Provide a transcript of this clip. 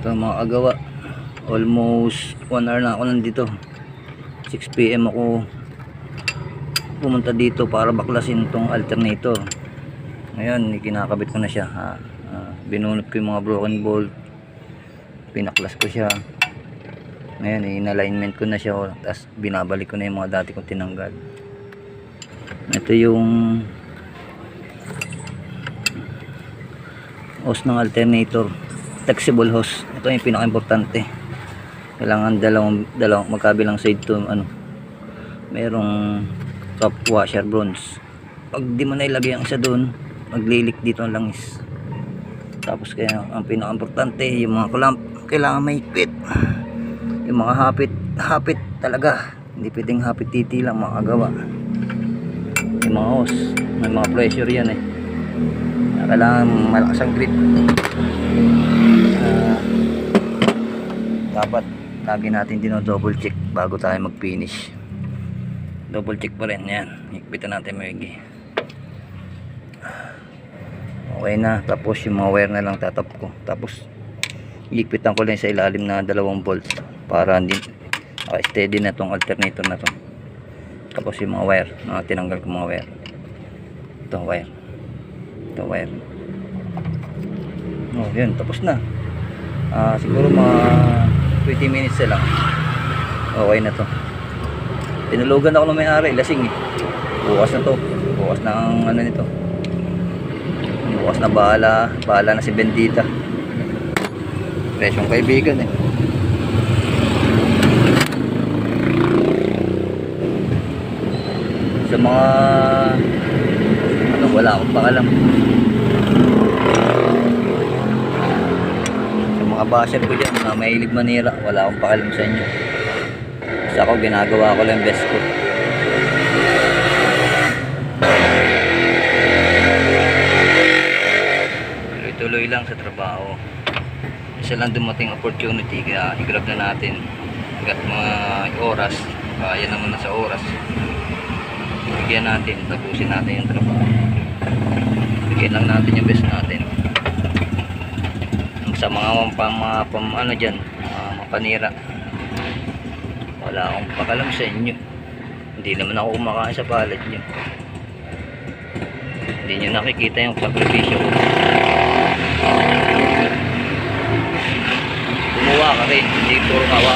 Ito mga agawa, almost 1 hour na ako nandito. 6 PM ako pumunta dito para baklasin tong alternator. Ngayon kinakabit ko na siya. Binunot ko yung mga broken bolt, pinaklas ko siya. Ngayon in-alignment ko na siya, tapos binabalik ko na yung mga dati kong tinanggal. Ito yung hose ng alternator, flexible hose. Ito yung pinaka-importante. Kailangan dalawang magkabilang side to merong top washer bronze. Pag di mo na ilagay ang isa doon, maglilik dito ang langis. Tapos kaya ang pinaka-importante, yung mga clamp kailangan mahigpit. Yung mga hapit talaga, hindi pwedeng hapit titi lang makagawa. Yung mga hose, may mga pressure yan kailangan malakas ang grip. Dapat lagi natin dino-double check bago tayo mag-finish. Double check pa rin yan, higpitan natin maigi. Okay na, tapos yung mga wire na lang tatap ko. Tapos higpitan ko lang sa ilalim na 2 volts para hindi steady na tong alternator na to. Tapos yung mga wire, tinanggal ko mga wire. Ito wire. Oh, yun, tapos na. Siguro mga 20 minutes na lang. Okay na to. Tinulugan ako ng may-ari, lasing bukas na to. Bukas na ang nito. Bukas na bahala na si Bendita. Presyong kaibigan sa mga wala akong pakalam. Sa mga basher ko dyan na mahilig manira, wala akong pakalam sa inyo. Kasi ako ginagawa ko lang best ko. Tuloy lang sa trabaho. Isa lang dumating opportunity, kaya i-grab na natin. Hanggat mga oras, kaya naman na sa oras, bigyan natin, tapusin natin yung trabaho. Bigyan lang natin yung best natin. Sa mga ano dyan, mapanira, wala akong pakalam sa inyo. Hindi naman ako kumakain sa palad nyo. Hindi nyo nakikita yung sakripisyo ko. Gumawa ka rin, hindi puro kawa.